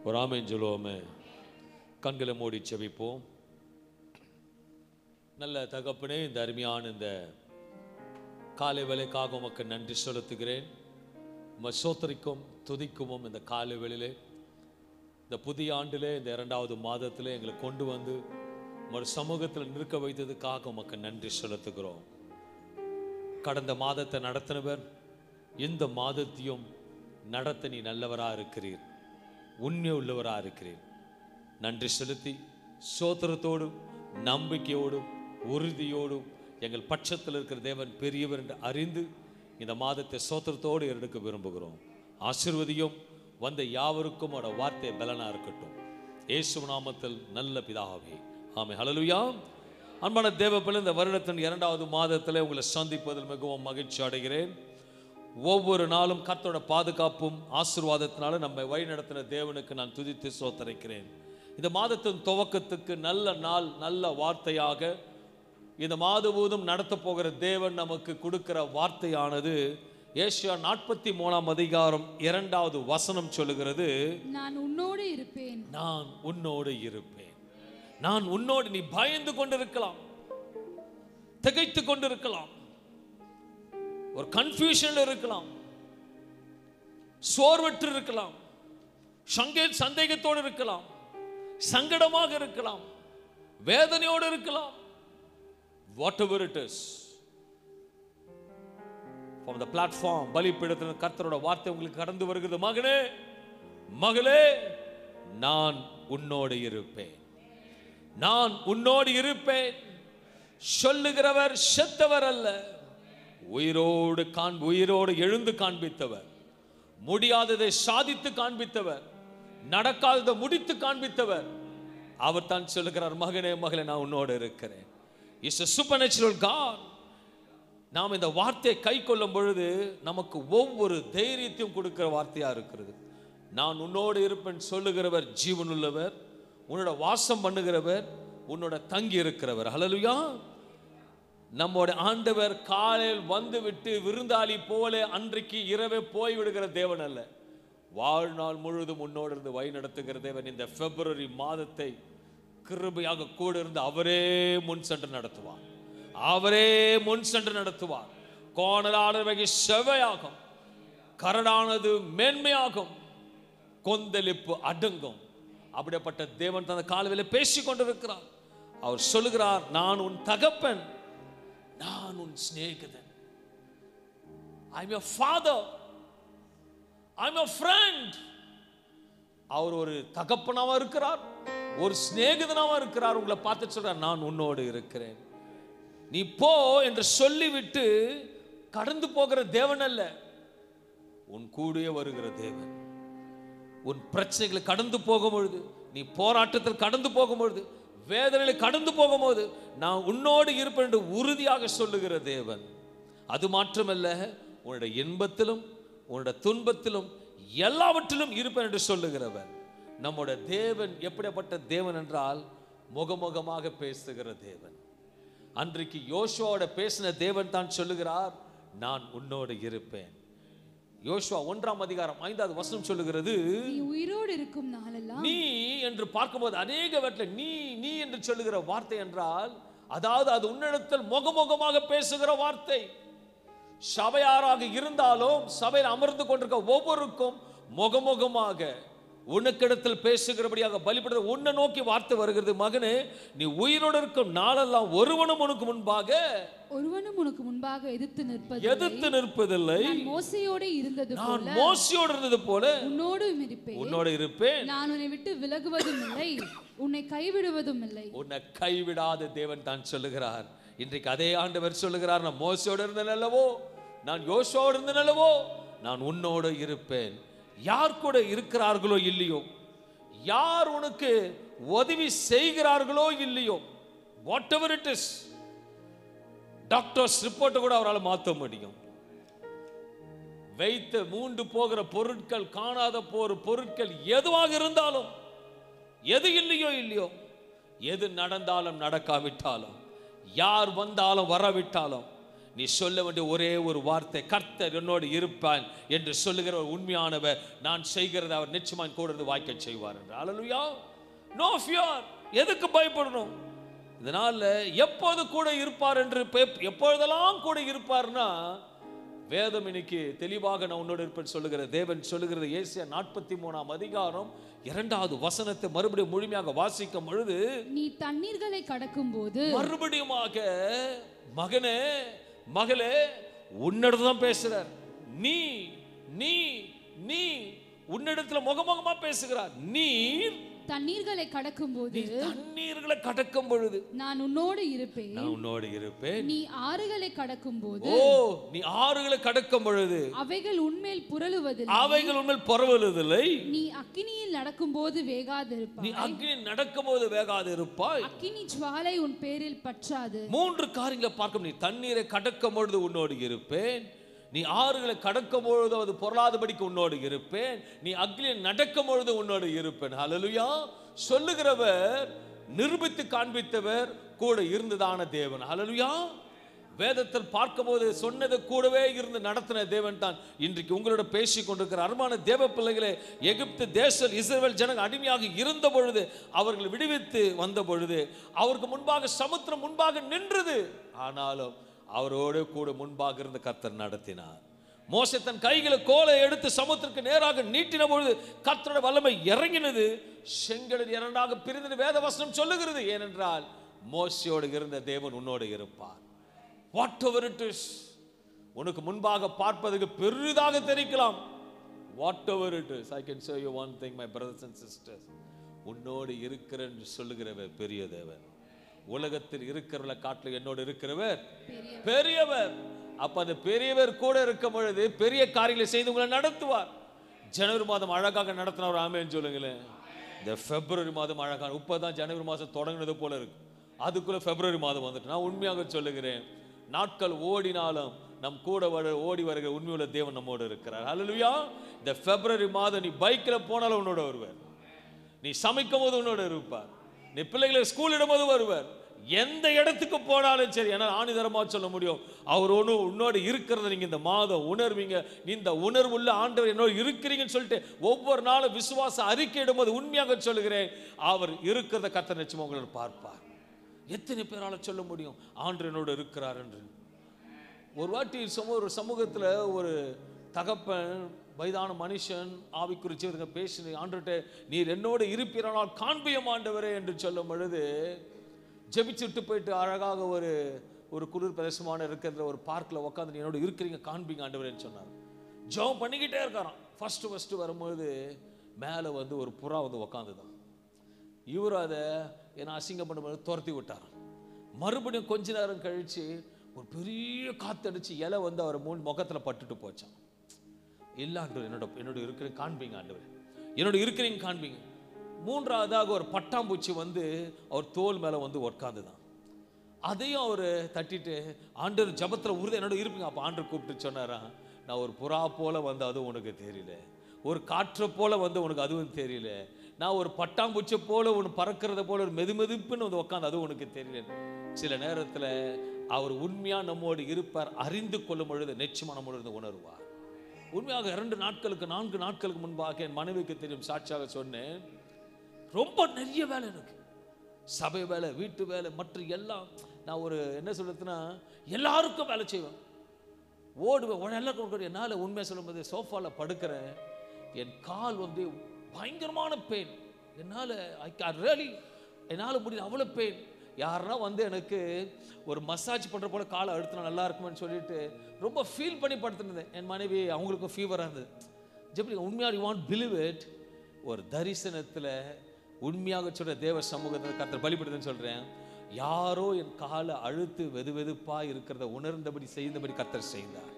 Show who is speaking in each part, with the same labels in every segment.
Speaker 1: ஒரு ஆமென் சொல்லுவோமே. கண்களை மூடி செபிப்போம். நல்ல தகப்பனே, இந்த அருமையான இந்த காலை வேளைக்காக உமக்கு நன்றி செலுத்துகிறேன். உம்மை ஸ்தோத்திரிக்கும் துதிக்குமும் இந்த காலை வேளையிலே, இந்த புதிய ஆண்டிலே, இந்த 2வது மாதத்திலே எங்களை கொண்டு வந்து ஒரு சமூகத்தில் நிற்க வைத்ததுக்காக உமக்கு நன்றி செலுத்துகிறோம். கடந்த மாதத்தை நடத்தினவர் இந்த மாதத்தையும் நடத்த நீ நல்லவராக இருக்கிறீர், உண்மை உள்ளவராக இருக்கிறீர். நன்றி செலுத்தி ஸ்தோத்திரத்தோடும் நம்பிக்கையோடும் உறுதியோடும் எங்கள் பட்சத்தில் இருக்கிற தேவன் பெரியவர் என்று அறிந்து இந்த மாதத்தை ஸ்தோத்திரத்தோடு எடுக்க விரும்புகிறோம். ஆசீர்வதியும் வந்த யாவருக்கும் அவருடைய வார்த்தை பலனா இருக்கட்டும். இயேசு நாமத்தில் நல்ல பிதாவே, ஆமென். ஹல்லேலூயா. அன்பான தேவ பிள்ளை, இந்த வருடத்தின் 2வது மாதத்தில் உங்களை சந்திப்பதில் மிகவும் மகிழ்ச்சி அடைகிறேன். ஒவ்வொரு நாளும் கர்த்தரோட பாதுகாப்பும் ஆசீர்வாதத்தினால நம்மை வழி நடத்தின தேவனுக்கு நான் துதித்து ஸ்தோத்திரிக்கிறேன். இந்த மாதத்தின் துவக்கத்துக்கு நல்ல நாள், நல்ல வார்த்தையாக இந்த மாதமுழுவதும் நடத்த போகிற தேவன் நமக்கு கொடுக்கிற வார்த்தையானது ஏசாயா 43ஆம் அதிகாரம் 2வது வசனம் சொல்லுகிறது,
Speaker 2: நான் உன்னோடு இருப்பேன்.
Speaker 1: நான் உன்னோடு இருப்பேன். நான் உன்னோடு. நீ பயந்து கொண்டிருக்கலாம், திகைத்து கொண்டிருக்கலாம், ஒரு கன்ஃபியூஷன்ல இருக்கலாம், சோர்வற்று இருக்கலாம், சந்தேகத்தோடு இருக்கலாம், சங்கடமாக இருக்கலாம், வேதனையோடு இருக்கலாம். Whatever it is, from the platform பலிபீடத்தில் கர்த்தரோட வார்த்தை உங்களுக்கு கடந்து வருகிறது. மகனே, மகளே, நான் உன்னோடு இருப்பேன், நான் உன்னோடு இருப்பேன். சொல்லுகிறவர் செத்தவர் அல்ல, உயிரோடு எழுந்து காண்பித்தவர், முடியாததை சாதித்து காண்பித்தவர், நடக்காததை முடித்து காண்பித்தவர். அவர் தான் சொல்லுகிறார், மகனே, மகளே, நான் உன்னோடு இருக்கிறேன். It's a supernatural God. நாம் இந்த வார்த்தையை கை கொள்ளும் பொழுது நமக்கு ஒவ்வொரு தைரியத்தையும் கொடுக்கிற வார்த்தையா இருக்கிறது. நான் உன்னோடு இருப்பேன் சொல்லுகிறவர் ஜீவனுள்ளவர், உன்னோட வாசம் பண்ணுகிறவர், உன்னோட தங்கி இருக்கிறவர். ஹல்லேலூயா. நம்மோட ஆண்டவர் காலையில் வந்து விட்டு விருந்தாளி போல அன்றைக்கு இரவே போய்விடுகிற தேவன் அல்ல, வாழ்நாள் முழுவதும் உன்னோடு இருந்து வழி நடத்துகிற தேவன். இந்த பிப்ரவரி மாதத்தை கிருபையாக கூட இருந்து அவரே முன் சென்று நடத்துவார், அவரே முன் சென்று நடத்துவார். கோணலானவை செவையாகும், கரடானது மேன்மையாகும், கொந்தளிப்பு அடங்கும். அப்படிப்பட்ட தேவன் தந்த காலவில பேசிக் கொண்டிருக்கிறார். அவர் சொல்லுகிறார், நான் உன் தகப்பன், நான் உன் சிநேகிதன். I'm your father, I'm your friend. அவர் ஒரு தகப்பனாவா இருக்கிறார், ஒரு சிநேகிதனாவா இருக்கிறார். உங்களை பார்த்து சொல்றார், நான் உன்னோடு இருக்கிறேன். நீ போ என்று சொல்லிவிட்டு கடந்து போகிற தேவன் அல்ல, உன் கூடவே வருகிற தேவன். உன் பிரச்சனைகளை கடந்து போகும்பொழுது, நீ போராட்டத்தில் கடந்து போகும்பொழுது, வேதனைகளை கடந்து போகும்போது, நான் உன்னோடு இருப்பேன் என்று உறுதியாக சொல்லுகிற தேவன். அது மாத்திரமல்ல, உன்னுடைய இன்பத்திலும் உன்னுடைய துன்பத்திலும் எல்லாவற்றிலும் இருப்பேன் என்று சொல்லுகிறவர். நம்முடைய தேவன் எப்படிப்பட்ட தேவன் என்றால், முகமுகமாக பேசுகிற தேவன். அன்றைக்கு யோசுவாவோட பேசின தேவன் தான் சொல்லுகிறார், நான் உன்னோடு இருப்பேன். யோசுவா 1ஆம் அதிகாரம் 5வது வசனம் சொல்லுகிறது,
Speaker 2: நீ உயிரோடு இருக்கும் நாளெல்லாம்.
Speaker 1: நீ என்று பார்க்கும்போது அநேக இடத்துல நீ என்று சொல்லுகிற வார்த்தை என்றால், அதாவது அது உன்னிடத்தில் முகமுகமாக பேசுகிற வார்த்தை. சபையாராக இருந்தாலும் சபையில் அமர்ந்து கொண்டிருக்க ஒவ்வொருக்கும் முகமுகமாக உனக்கிடத்தில் பேசுகிறபடியாக பலிபீடத்தில் உன்னை நோக்கி வார்த்தை வருகிறது. மகனே, நீ உயிரோடு இருக்கும் நாளெல்லாம் ஒருவனும் உனக்கு முன்பாக எதிர்த்து நிற்பதில்லை.
Speaker 2: நான் மோசையோடு
Speaker 1: இருந்தது போல உன்னோடு இருப்பேன்.
Speaker 2: நான் உன்னை விட்டு விலகுவதும் இல்லை, உன்னை கைவிடுவதும் இல்லை.
Speaker 1: உன்னை கைவிடாத தேவன் தான் சொல்லுகிறார். இன்றைக்கு அதே ஆண்டவர் சொல்லுகிறார், நான் மோசையோடு இருந்தேன் அல்லவோ, நான் யோசுவாவோடு இருந்தேன் அல்லவோ, நான் உன்னோடு இருப்பேன். யார் கூட இருக்கிறார்களோ இல்லையோ, யார் உனக்கு உதவி செய்கிறார்களோ இல்லையோ, what ever it is, doctors ரிப்போர்ட்டை கூட அவரால் மாற்ற முடியும். வைத்து மூண்டு போகிற பொருட்கள், காணாத போற பொருட்கள் எதுவாக இருந்தாலும், எது இல்லையோ, எது நடந்தாலும் நடக்காவிட்டாலும், யார் வந்தாலும் வரவிட்டாலும், நீ சொல்ல வேண்டிய ஒரே ஒரு வார்த்தை, கர்த்தர் என்னோடு இருப்பான் என்று சொல்லுகிற ஒரு உண்மையானவர், நான் செய்கிறத அவர் நிச்சயமாக கூட இருந்து வாய்க்க செய்வார் என்று. அல்லேலூயா. No fear. எதுக்கு பயப்படணும்? இதனால எப்போது கூட இருப்பார் என்று, எப்பொழுதெல்லாம் கூட இருப்பார்னா, வேதம் இன்னைக்கு தெளிவாக நான் உன்னோடு இருப்பேன் சொல்லுகிற தேவன் சொல்லுகிறது. ஏசாயா 43ஆம் அதிகாரம் 2வது வசனத்தை மறுபடியும் முழுமையாக வாசிக்கும் பொழுது,
Speaker 2: நீ தண்ணீர்களை கடக்கும் போது,
Speaker 1: மறுபடியுமாக மகனே மகளே உன்னிடத்துல தான் பேசுறார். நீ நீ நீ உன்னிடத்துல முகமுகமா பேசுகிறார். நீர்
Speaker 2: தண்ணீர்களை கடக்கும் போது,
Speaker 1: தண்ணீர்களை கடக்கும் பொழுது
Speaker 2: நான் உன்னோடு இருப்பேன்.
Speaker 1: நான் உன்னோடு இருப்பேன்.
Speaker 2: நீ ஆறுகளை கடக்கும் போது,
Speaker 1: ஓ, நீ ஆறுகளை கடக்கும் பொழுது
Speaker 2: அவைகள் உன்மேல் புரளுவதில்லை.
Speaker 1: அவைகள் உன்மேல் புரளுவதில்லை.
Speaker 2: நீ அக்கினியில் நடக்கும் போது வேகாதிருப்பாய்.
Speaker 1: நீ அக்கினி நடக்கும் போது வேகாதிருப்பாய்.
Speaker 2: அக்கினி ஜுவாலை உன் பேரில் பற்றாது.
Speaker 1: 3 காரியங்களை பார்க்கும். நீ தண்ணீரை கடக்கும் பொழுது உன்னோடு இருப்பேன். நீ ஆறுகளை கடக்கும் பொழுது அது பொருளாதபடிக்கு உன்னோடு இருப்பேன். நீ அக்னியை நடக்கும் பொழுது உன்னோடு இருப்பேன். ஹல்லேலூயா. சொல்லுகிறவர், நிரூபித்து காண்பித்தவர், கூட இருந்ததான தேவன். ஹல்லேலூயா. வேதத்தில் பார்க்கும்போது சொன்னது கூடவே இருந்து நடத்தின தேவன் தான் இன்றைக்கு உங்களோட பேசி கொண்டிருக்கிற அருமையான தேவ பிள்ளைகளே. எகிப்து தேசம் இஸ்ரவேல் ஜனங்கள் அடிமையாக இருந்த பொழுது, அவர்கள் விடுவித்து வந்த பொழுது, அவருக்கு முன்பாக சமுத்திரம் முன்பாக நின்றது. ஆனாலும் அவரோடு கூட முன்பாக இருந்த கர்த்தர் நடத்தினார். மோசே தன் கைகளை கோலை எடுத்து சமுத்திரத்துக்கு நேராக நீட்டின பொழுது கர்த்தருடைய வல்லமை இறங்கினது. செங்கடல் இரண்டாக பிரிந்தது வேத வசனம் சொல்லுகிறது. ஏனென்றால் மோசேயோடு இருந்த தேவன் உன்னோடு இருப்பார். வாட் எவர் இட் இஸ், உனக்கு முன்பாக பார்ப்பதற்கு பெரிதாக தெரிக்கலாம். Whatever it is, I can show you one thing my brothers and sisters, உன்னோடு இருக்கிற என்று சொல்லுகிறவர் பெரிய தேவன். உலகத்தில் இருக்கிறவர்களை காட்டில் என்னோடு இருக்கிறவர் பெரியவர். அப்ப அந்த பெரியவர் கூட இருக்கும் பொழுது பெரிய காரியங்களை செய்து உங்களை நடத்துவார். ஜனவரி மாதம் அழகாக நடத்தினவர் ஆமென் சொல்லுங்களேன். இந்த பிப்ரவரி மாதம் அழகாக, இப்பதான் ஜனவரி மாதம் தொடங்கினது போல இருக்கு, அதுக்குள்ள பிப்ரவரி மாதம் வந்துட்டு, நான் உண்மையாக சொல்லுகிறேன், நாட்கள் ஓடினாலும் நம் கூட ஓடி வருகிற உண்மையுள்ள தேவன் நம்மோடு இருக்கிறார். ஹல்லேலூயா. இந்த பிப்ரவரி மாதம் நீ பைக்கில் போனாலும் உன்னோட வருவார். நீ சமைக்கும் போது உன்னோட இருப்பார். நீ பிள்ளைகளை ஸ்கூல் இடும்போது வருவார். எந்த இடத்துக்கு போனாலும் சரி, ஏன்னா ஆணிதரமா சொல்ல முடியும், அவர் உன்னோடு இருக்கிறத நீங்க இந்த மாதம் உணர்வீங்க. இந்த உணர்வுள்ள ஆண்டவர் என்னோடு இருக்கிறீங்கன்னு சொல்லிட்டு ஒவ்வொரு நாளும் விசுவாச அறிக்கை இடும்போது உண்மையாக சொல்லுகிறேன், அவர் இருக்கிறத கர்த்தர் நிச்சயமா உங்களோட பார்ப்பார். எத்தனை பேரால சொல்ல முடியும் ஆண்டவர் என்னோடு இருக்கிறார் என்று? ஒரு வாட்டி ஒரு சமூகத்துல ஒரு தகப்பன், வயதான மனுஷன், ஆவிக்குறிச்சு பேசி ஆண்டவர்கிட்ட, நீர் என்னோடு இருப்பீரானால் காண்பியம் ஆண்டவரே என்று சொல்லும் பொழுது, ஜெபிச்சுட்டு போயிட்டு அழகாக ஒரு குளிர் பிரதேசமான இருக்கிற ஒரு பார்க்கில் உட்காந்து, நீ என்னோட இருக்கிறீங்க காண்பிங்க ஆண்டவரேன்னு சொன்னார். ஜெபம் பண்ணிக்கிட்டே இருக்காராம். ஃபர்ஸ்ட் வரும்போது மேலே ஒரு புறா உட்காந்துதான். இவர் அதை என்ன அசிங்கம் பண்ணும்போது துரத்தி விட்டாராம். மறுபடியும் கொஞ்ச நேரம் கழிச்சு ஒரு பெரிய காத்தடிச்சு இலை அவர் முகத்தில் பட்டுட்டு போச்சான். இல்லை ஆண்டவர், என்னோட இருக்கிற காண்பீங்க ஆண்டவர், என்னோட இருக்கிறீங்க காண்பீங்க. 3வதாக ஒரு பட்டாம்பூச்சி அவர் தோல் மேலே உட்காந்துதான். அதையும் அவர் தட்டிட்டு, ஆண்டவர் ஜபத்தில் உறுதி என்னோட இருப்பீங்க. அப்போ ஆண்டவர் கூப்பிட்டு சொன்னாரா, நான் ஒரு புறா போல அதுவும் உனக்கு தெரியல, ஒரு காற்றை போல உனக்கு அதுவும் தெரியல, நான் ஒரு பட்டாம்பூச்சி போல ஒன்று பறக்கிறத போல ஒரு மெதுமெதுப்புன்னு உட்காந்து அதுவும் உனக்கு தெரியல. சில நேரத்தில் அவர் உண்மையா நம்மோடு இருப்பார். அறிந்து கொள்ளும் பொழுது நிச்சயமா நம்மோடு உணர்வார். உண்மையாக 4 நாட்களுக்கு முன்பாக என் மனைவிக்கு தெரியும், சாட்சியாக சொன்னேன், ரொம்ப நிறைய வேலை எனக்கு, சபை வேலை, வீட்டு வேலை, மற்ற எல்லாம். நான் என்ன சொல்றதுன்னா, எல்லாருக்கும் வேலை செய்வேன், ஓடுவேன், எல்லாம். என்னால் உண்மையாக சொல்லும்போது சோஃபாவில் படுக்கிறேன், என் கால் பயங்கரமான பெயின். என்னால் முடியல, அவ்வளோ பெயின். யாருன்னா எனக்கு ஒரு மசாஜ் பண்ணுற போல காலை அழுத்தினா நல்லா இருக்குமென்னு சொல்லிட்டு ரொம்ப ஃபீல் பண்ணி படுத்துருந்தேன். என் மனைவி அவங்களுக்கும் ஃபீவராக இருந்தது. ஜெபி உண்மையாக யூ வாண்ட் பிலீவ் இட், ஒரு தரிசனத்தில் உண்மையாக சொல்கிற தேவ சமூகத்தில் கர்த்தர் பலிபடுதுன்னு சொல்கிறேன். யாரோ என் காலை அழுத்து வெதுவெதுப்பாக இருக்கிறத உணர்ந்தபடி செய்தபடி கர்த்தர் செய்தார்.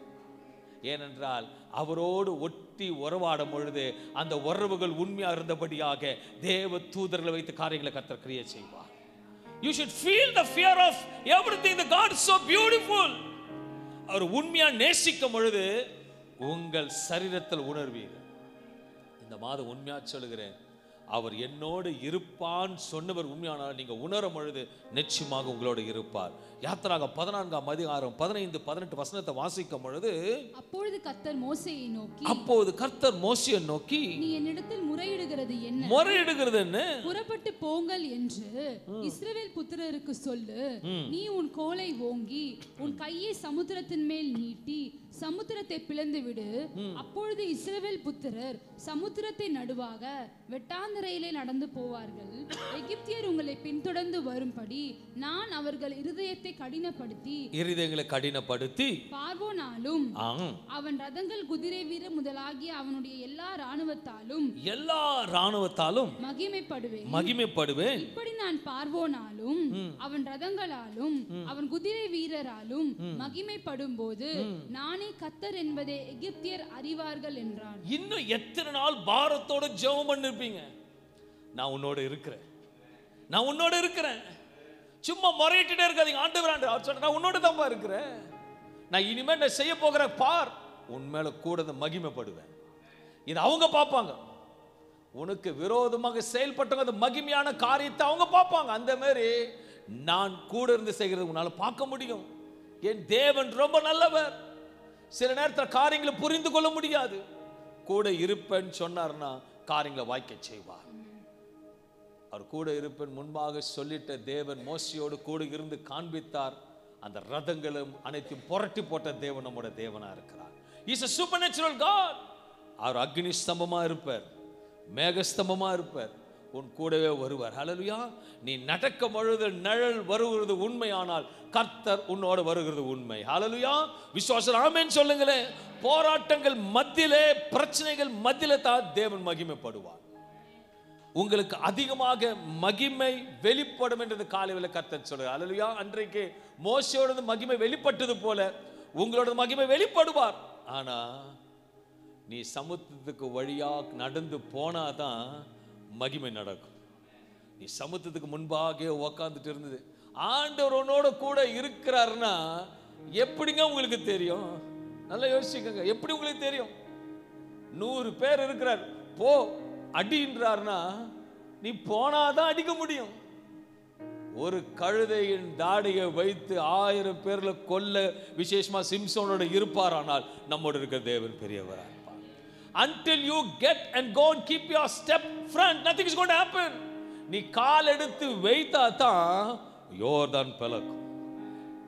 Speaker 1: ஏனென்றால் அவரோடு ஒட்டி உறவாடும் பொழுது அந்த உறவுகள் உண்மையாக இருந்தபடியாக தேவ தூதர்களை வைத்து காரியங்களை கர்த்தர் கிரியை செய்வார். You should feel the fear of everything that God is so beautiful. அவர் உண்மையா நேசிக்கும் பொழுது உங்கள் சரீரத்தில் உணர்வீர்கள். இந்த மாதம் உண்மையா சொல்லுகிறேன், அவர் என்னோடு இருப்பான் சொன்னவர் உண்மையானால் நீங்க உணரும் பொழுது நிச்சயமாக உங்களோடு இருப்பார். யாத்திராகமம் 14ஆம் அதிகாரம் 15, 18 வசனத்தை வாசிக்கும் பொழுது,
Speaker 2: அப்பொழுது கர்த்தர் மோசேயை நோக்கி நீ என்னிடத்தில் முறையிடுகிறது என்ன? புறப்பட்டு போங்கள் என்று இஸ்ரவேல் புத்திரருக்கு சொல்லு. நீ உன் கோலை ஓங்கி உன் கையை சமுத்திரத்தின் மேல் நீட்டி சமுத்திரத்தை பிளந்து விடு. அப்பொழுது இஸ்ரவேல் புத்திரர் சமுத்திரத்தை நடுவாக வெட்டாந்தரையிலே நடந்து போவார்கள். எகிப்தியர் உங்களை பின்தொடர்ந்து வரும்படி நான் அவர்கள் இருதயங்களை கடினப்படுத்தி பார்வோனாலும் அவன் ரதங்கள் குதிரை வீர முதலாகிய அவனுடைய எல்லா ராணுவத்தாலும் மகிமைப்படுவேன். இப்படி நான் பார்வோனாலும் அவன் ரதங்களாலும் அவன் குதிரை வீரராலும் மகிமைப்படும் போது நானே கர்த்தர் என்பதை எகிப்தியர் அறிவார்கள் என்றான்.
Speaker 1: இன்னும் எத்தனை நாள் பாரத்தோட ஜெபம் பண்ணிருப்பீங்க? நான் உன்னோட இருக்கிறேன். சும்மா முறையிட்டே இருக்காதீங்க. ஆண்டவர் அவர் சொல்ற, நான் உன்னோட தான் இருக்கிறேன். நான் இனிமே நான் செய்ய போகிற பார், உண்மையில கூட மகிமைப்படுவேன். இது அவங்க பார்ப்பாங்க. உனக்கு விரோதமாக செயல்பட்டவங்க அந்த மகிமையான காரியத்தை அவங்க பார்ப்பாங்க. அந்த மாதிரி நான் கூட இருந்து செய்கிறது உன்னால பார்க்க முடியும். என் தேவன் ரொம்ப நல்லவர். சில நேரத்தில் காரியங்களை புரிந்து கொள்ள முடியாது. கூட இருப்பேன்னு சொன்னார்னா காரியங்களை வாய்க்க செய்வார். அவர் கூட இருப்பேன் முன்பாக சொல்லிட்ட தேவன் மோசேயோடு கூட இருந்து காண்பித்தார். அந்த ரதங்களும் அனைத்தையும் புரட்டி போட்ட தேவன் நம்முடைய தேவனா இருக்கிறார். Is a supernatural God. அவர் அக்னி ஸ்தம்பமா இருப்பார், மேகஸ்தம்பமா இருப்பார், உன் கூடவே வருவார். ஹல்லேலூயா. நீ நடக்கும் பொழுது நிழல் வருகிறது உண்மையானால் கர்த்தர் உன்னோடு வருகிறது உண்மை. ஹல்லேலூயா. விசுவாசம் ஆமென் சொல்லுங்களேன். போராட்டங்கள் மத்தியிலே, பிரச்சனைகள் மத்தியிலே தான் தேவன் மகிமைப்படுவார். உங்களுக்கு அதிகமாக மகிமை வெளிப்படும் என்று காலையில கர்த்தர் சொல்றார். ஹல்லேலூயா. அன்றைக்கு மோசேயோட மகிமை வெளிப்பட்டது போல உங்களோட மகிமை வெளிப்படுவார். ஆனா நீ சமுத்திரத்துக்கு வழியா நடந்து போனாதான் மகிமை நடக்கும். நீ சமுத்திரத்துக்கு முன்பாக உக்காந்துட்டு இருந்தது ஆண்டவர் உன்னோட கூட இருக்கிறாருன்னா எப்படிங்க உங்களுக்கு தெரியும்? நல்லா யோசிச்சுக்கங்க. எப்படி உங்களுக்கு தெரியும்? 100 பேர் இருக்கிறார், போ அடின்றார்னா நீ போனாதான் அடிக்க முடியும். ஒரு கழுதையின் தாடியை வைத்து 1000 பேர்ல கொல்ல விசேஷமா சிம்சோனோட இருப்பார். ஆனால் நம்மோட இருக்கிற தேவன் பெரியவரா இருப்பார். Until you get and go and keep your step front, nothing is going to happen. நீ கால் எடுத்து வைத்தா தான் யோர்தான் பிளக்கும்.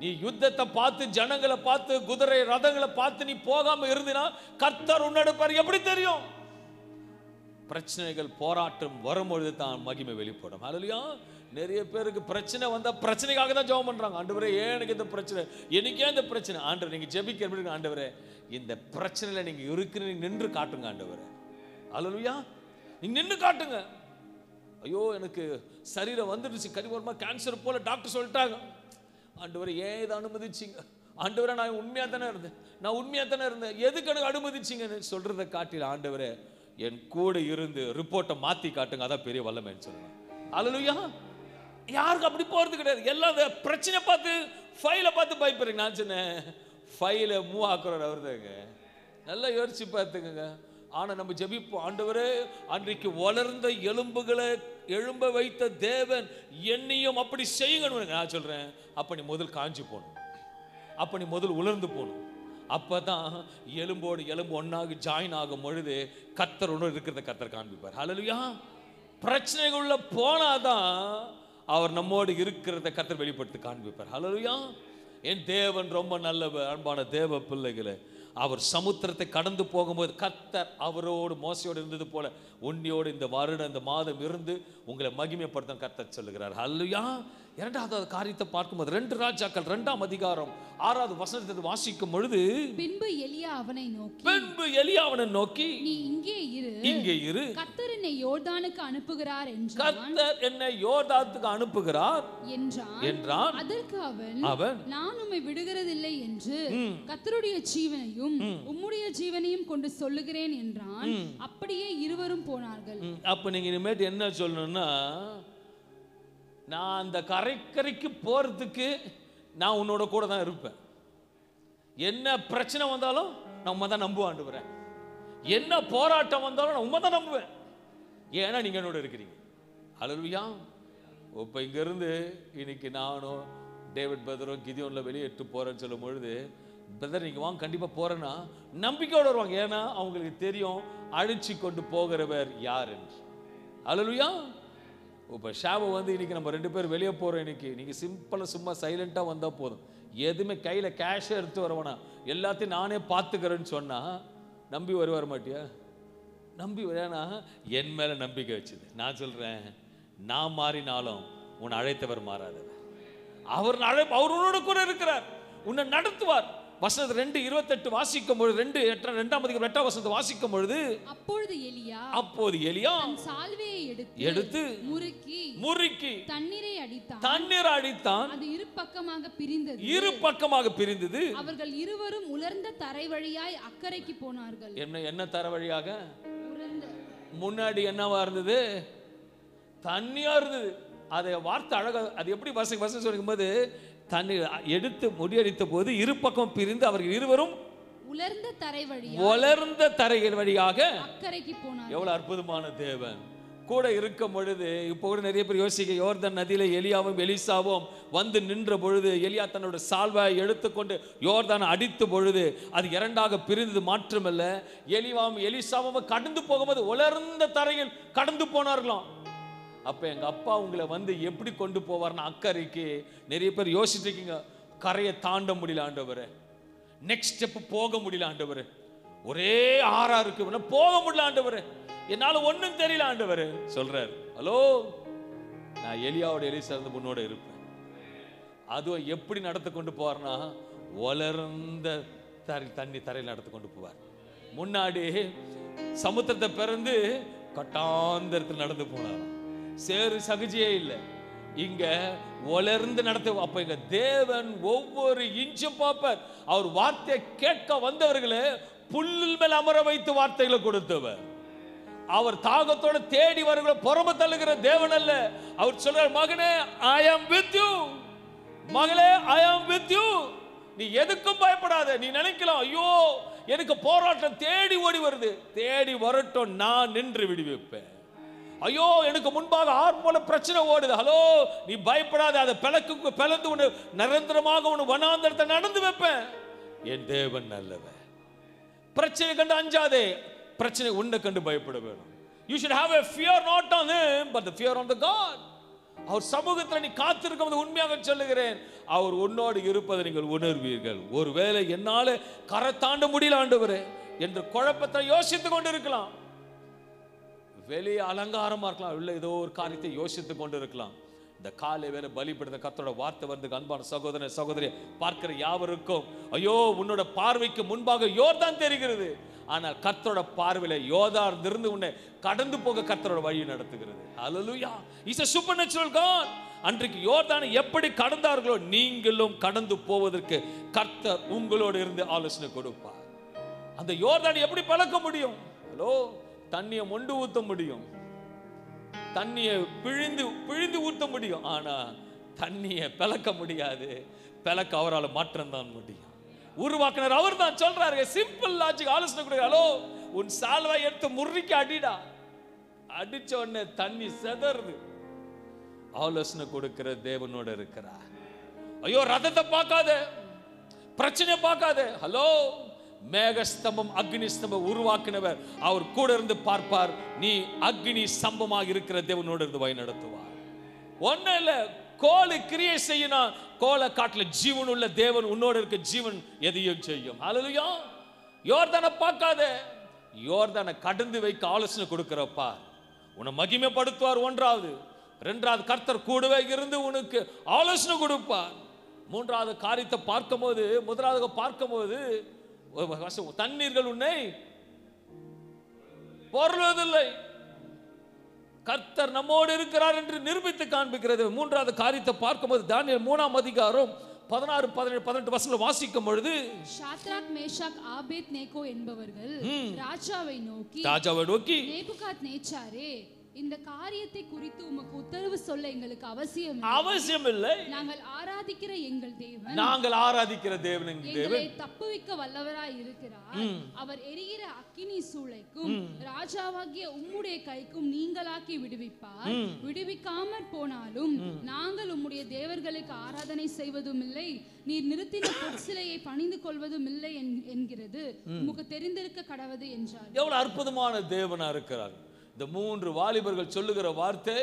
Speaker 1: நீ யுத்தத்தை பார்த்து, ஜனங்களை பார்த்து, குதிரை ரதங்களை பார்த்து நீ போகாம இருந்தினா கர்த்தர் உன்னோட பாரு. எப்படி தெரியும்? பிரச்சனைகள் போராட்டம் வரும்பொழுது தான் மகிமை வெளிப்படும். ஹல்லேலூயா. நிறைய பேருக்கு பிரச்சனை வந்தா பிரச்சனைக்காக தான் ஜெபம் பண்றாங்க. ஆண்டவரே ஏன் எனக்கு இந்த பிரச்சனை, எனக்கே இந்த பிரச்சனை. ஆண்டவரே நீங்க ஜெபிக்க, ஆண்டவரே இந்த பிரச்சனையில நீங்க இருக்கிறீங்க, நின்று காட்டுங்க ஆண்டவரே. ஹல்லேலூயா. நீங்க நின்று காட்டுங்க. ஐயோ எனக்கு சரீரம் வந்துடுச்சு, கரிமூலமா கேன்சர் போல டாக்டர் சொல்லிட்டாங்க. ஆண்டவரே ஏன் இதை அனுமதிச்சிங்க? ஆண்டவரே நான் உண்மையா தானே இருந்தேன், எதுக்கு எனக்கு அனுமதிச்சிங்கன்னு சொல்றதை காட்டில ஆண்டவரே என் கூட இருந்து ரிப்போர்ட்டை மாத்தி காட்டுங்க, அதான் பெரிய வல்லமைன்னு சொல்லுவேன். ஹல்லேலூயா. யாருக்கு அப்படி போறது கிடையாது. எல்லாம் பிரச்சனை பார்த்து, ஃபைலை பார்த்து பயப்படுறீங்க. நான் சொன்னேன் ஃபைலை மூவ் ஆக்குறார் அவர் தாங்க. நல்லா யோசிச்சு பார்த்துக்கங்க. ஆனா நம்ம ஜெபிப்போம், ஆண்டவரே அன்றைக்கு வளர்ந்த எலும்புகளை எழும்ப வைத்த தேவன் என்னையும் அப்படி செய்யணும். நான் சொல்றேன், அப்ப நீ முதல் காஞ்சி போகணும், அப்ப நீ முதல் உலர்ந்து போகணும். அப்பதான் எலும்போடு எலும்பு ஒன்னாக ஜாயின் ஆகும் பொழுது கர்த்தர் ஒன்று இருக்கிறத கர்த்தர் காண்பிப்பார். ஹல்லேலூயா. பிரச்சனைக்குள்ள போனாதான் அவர் நம்மோடு இருக்கிறத கர்த்தர் வெளிப்படுத்தி காண்பிப்பார். ஹல்லேலூயா. என் தேவன் ரொம்ப நல்லவர். அன்பான தேவ பிள்ளைகளே, அவர் சமுத்திரத்தை கடந்து போகும்போது கர்த்தர் அவரோடு மோசையோடு இருந்தது போல உன்னியோடு இந்த வருடம் இந்த மாதம் இருந்து உங்களை மகிமைப்படுத்த கர்த்தர் சொல்லுகிறார். ஹல்லேலூயா. இரண்டாவது காரியத்தை பார்க்கும்போது 2 ராஜாக்கள் 2ஆம் அதிகாரம் 6வது வசனத்தை வாசிக்கும் பொழுது,
Speaker 2: பின்பு எலியா அவனை நோக்கி நீ இங்கே இரு, கர்த்தர் என்னை யோர்தானுக்கு அனுப்புகிறார் என்றான். அதற்கு அவன் நான் உம்மை விடுகிறதில்லை என்று கர்த்தருடைய ஜீவனையும் உம்முடைய ஜீவனையும் கொண்டு சொல்லுகிறேன் என்றான். அப்படியே இருவரும் போனார்கள்.
Speaker 1: அப்ப நீங்க இனிமேட்டு என்ன சொல்லணும்னா, நான் அந்த கரைக்கு போறதுக்கு நான் உன்னோட கூட தான் இருப்பேன். என்ன பிரச்சனை வந்தாலும் நான் உண்மை தான் நம்புவேன். என்ன போராட்டம் வந்தாலும் நான் உண்மை தான் நம்புவேன். ஏன்னா நீங்க என்னோட இருக்கிறீங்க. ஹல்லேலூயா. இப்போ இங்க இருந்து இன்னைக்கு நானும் டேவிட் பிரதரும் கிதியோன்ல வெளியேற்று போறேன்னு சொல்லும் பொழுது, பிரதர் நீங்க வாங்க கண்டிப்பா போறேன்னா நம்பிக்கையோடு வருவாங்க. ஏன்னா அவங்களுக்கு தெரியும் அழிச்சு கொண்டு போகிறவர் யார் என்று. ஹல்லேலூயா. இப்போ ஷாபு வந்து இன்னைக்கு நம்ம 2 பேர் வெளியே போறோம். இன்னைக்கு நீங்க சிம்பிளா சும்மா சைலண்டா வந்தா போதும், எதுவுமே கையில கேஷ் எடுத்து வரவேனா, எல்லாத்தையும் நானே பார்த்துக்கிறேன்னு சொன்னா நம்பி வர மாட்டியா? நம்பி ஏன்னா என் மேல நம்பிக்கை வச்சுது. நான் சொல்றேன், நான் மாறினாலும் உன்னை அழைத்தவர் மாறாதவர். அவர் உன்னோட கூட இருக்கிறார், உன்னை நடத்துவார். வசனம் 2:28 வாசிக்கும் பொழுது 2:8 வசனத்தை வாசிக்கும் பொழுது, அப்பொழுது எலியா
Speaker 2: தன் சால்வையை எடுத்து
Speaker 1: முறுக்கி
Speaker 2: தண்ணீரை அடித்தான். அது இரு பக்கமாக பிரிந்தது. அவர்கள் இருவரும் உலர்ந்த தரை வழியாய் அக்கறைக்கு போனார்கள்.
Speaker 1: என்ன தரை வழியாக? முன்னாடி என்னவா இருந்தது? தண்ணியா இருந்தது. அதை வார்த்தை அழகா, அது எப்படி வசனம் சொல்லும் போது, தண்ணீர் எடுத்து முடியடித்த போது இரு பக்கம் பிரிந்து அவர்கள் இருவரும் உலர்ந்த தரைகள் வழியாக அக்கறைக்கு போனார்கள். எவ்வளவு அற்புதமான தேவன் கூட இருக்கும் பொழுது. இப்போ கூட நிறைய பேர் யோசிக்க, யோர்தான் நதியில எலியாவும் எலிசாவும் வந்து நின்ற பொழுது, எலியா தன்னோட சால்வாயை எடுத்துக்கொண்டு யோர்தான் அடித்த பொழுது அது 2ஆக பிரிந்தது. மாற்றமல்ல, எலியாவும் எலிசாவும் கடந்து போகும்போது உலர்ந்த தரையில் கடந்து போனார்களாம். அப்ப எங்க அப்பா உங்களை வந்து எப்படி கொண்டு போவார்னா அக்கறைக்கு. நிறைய பேர் யோசிச்சுட்டு இருக்கீங்க, கரையை தாண்ட முடியல ஆண்டவரே, நெக்ஸ்ட் ஸ்டெப் போக முடியல ஆண்டவரே, ஒரே ஆறா இருக்கு, போக முடியல ஆண்டவரே, என்னால ஒண்ணும் தெரியல ஆண்டவரே சொல்றாரு. ஹலோ, நான் எலியாவோட எலிசா இருந்து முன்னோட இருப்பேன். அதுவும் எப்படி நடத்து கொண்டு போவார்னா, வளர்ந்த தரையில் நடத்து கொண்டு போவார். முன்னாடி சமுத்திரத்தை பிறந்து கட்டாந்தரத்தில் நடந்து போனார். சேரு சகஜியே இல்லை, இங்க வளர்ந்து நடத்த. அப்ப எங்க தேவன் ஒவ்வொரு இன்ச்சும் பார்ப்பார். அவர் வார்த்தையை கேட்க வந்தவர்களே புல்லில் மேல் அமர வைத்து வார்த்தைகளை கொடுத்தவர். அவர் தாகத்தோட தேடி வருகிற புறம தள்ளுகிற தேவன் அல்ல. அவர் சொல்றார், மகனே ஐ ஆம் வித் யூ, மகளே ஐ ஆம் வித் யூ. நீ எதுக்கும் பயப்படாத. நீ நினைக்கலாம், ஐயோ எனக்கு போராட்டம் தேடி ஓடி வருது, தேடி வரட்டும், நான் நின்று விடுவிப்பேன். ஐயோ எனக்கு முன்பாக போல பிரச்சனை ஓடுது, ஹலோ நீ பயப்படாத, அதை பிளந்து உன்னை நிரந்தரமாக உன்னை வனாந்தரத்தை நடந்து வைப்பேன். என் தேவன் நல்லவன். பிரச்சனை கண்டு அஞ்சாதே, பிரச்சனை உன்னை கண்டு பயப்பட வேணும். You should have a fear not on him but the fear on the God. அவர் சமூகத்தில் நீ காத்திருக்கும் உண்மையாக சொல்லுகிறேன், அவர் உன்னோடு இருப்பதை நீங்கள் உணர்வீர்கள். ஒருவேளை என்னால கரை தாண்ட முடியல ஆண்டவரே என்று குழப்பத்தை யோசித்துக் கொண்டு இருக்கலாம், வெளியே அலங்காரமா இருக்கலாம், உள்ள ஏதோ ஒரு காரியத்தை யோசித்துக் கொண்டு இருக்கலாம். இந்த காலை வேலை பலிபடுத்த கர்த்தரோட வார்த்தை வந்து, அன்பான சகோதர சகோதரி பார்க்கிற யாவருக்கும், ஐயோ உன்னோட பார்வைக்கு முன்பாக யோர்தான் தெரிகிறது, ஆனால் கர்த்தரோட பார்வையில யோர்தான் இருந்து உன்னை கடந்து போக கர்த்தரோட வழி நடத்துகிறது. ஹல்லேலூயா. Is a supernatural God. அன்றைக்கு யோர்தானை எப்படி கடந்தார்களோ நீங்களும் கடந்து போவதற்கு கர்த்தர் உங்களோடு இருந்து ஆலோசனை கொடுப்பார். அந்த யோர்தானை எப்படி பழக்க முடியும்? ஹலோ, தண்ணியை மொண்டு ஊத்த முடியும், தண்ணியை பிழிந்து ஊத்த முடியும், ஆனா தண்ணியை பிளக்க முடியாது. பிளக்க அவரால் மாற்றம் தான் முடியும். உருவாக்குனர் அவர் தான். சொல்றாரு, சிம்பிள் லாஜிக் ஆலோசனை கொடுக்க. ஹலோ, உன் சால்வை எடுத்து முறுக்கி அடிடா, அடிச்ச உடனே தண்ணி செதறுது. ஆலோசனை கொடுக்கிற தேவனோட இருக்கிறார். ஐயோ ரதத்தை பார்க்காத, பிரச்சனை பார்க்காத. ஹலோ, மேகஸ்தம்பம் அக்னி ஸ்தம்பம் உருவாக்கினவர் அவர் கூட இருந்து பார்ப்பார். நீ அக்னி ஸ்தம்பமாக இருக்கிற தேவனோடு இருந்து வழி நடத்துவார். ஒன்னும் இல்ல, கோலை கிரியை செய்யணும், கோலை காட்டுல ஜீவன் உள்ள தேவன் உன்னோடு இருக்க ஜீவன் எதையும் செய்யும். ஹல்லேலூயா. யோர்தானை பார்க்காத, யோர்தானை கடந்து வைக்க ஆலோசனை கொடுக்கிறப்பா உன்னை மகிமைப்படுத்துவார். ஒன்றாவது. இரண்டாவது, கர்த்தர் கூடவே இருந்து உனக்கு ஆலோசனை கொடுப்பார். மூன்றாவது காரியத்தை பார்க்கும்போது, முதலாவது பார்க்கும்போது, தண்ணீர்கள் உன்னை பொருள்வதில்லை, கர்த்தர் நம்மோடு இருக்கிறார் என்று நிரூபித்து காண்பிக்கிறது. மூன்றாவது காரியத்தை பார்க்கும்போது தானியேல் 3ஆம் அதிகாரம் 16, 17, 18 வசனங்களை வாசிக்கும் பொழுது,
Speaker 2: ஷாத்ராக் மேஷாக் ஆபேத்நேகோ என்பவர்கள் ராஜாவை நோக்கி,
Speaker 1: நேபுகாத்நேச்சாரே,
Speaker 2: இந்த காரியத்தை குறித்து உமக்கு உத்தரவு சொல்ல எங்களுக்கு
Speaker 1: அவசியம் இல்லை.
Speaker 2: நாங்கள் ஆராதிக்கிற எங்கள் தேவன்
Speaker 1: எங்களை
Speaker 2: தப்புவிக்க வல்லவராய் இருக்கிறார். அவர் எரிகிற அக்கினி சூளைக்கும் ராஜாவாகிய உம்முடைய கைக்கும் நீங்களாக்கி விடுவிப்பார். விடுவிக்காமற் போனாலும் நாங்கள் உம்முடைய தேவர்களுக்கு ஆராதனை செய்வதும் இல்லை, நீர் நிறுத்தின பொற்சிலையை பணிந்து கொள்வதும் இல்லை என்கிறது உமக்கு தெரிந்திருக்க கடவது என்றார்.
Speaker 1: எவ்வளவு அற்புதமான தேவனா இருக்கிறார். இந்த 3 வாலிபர்கள் சொல்லுகிற வார்த்தை,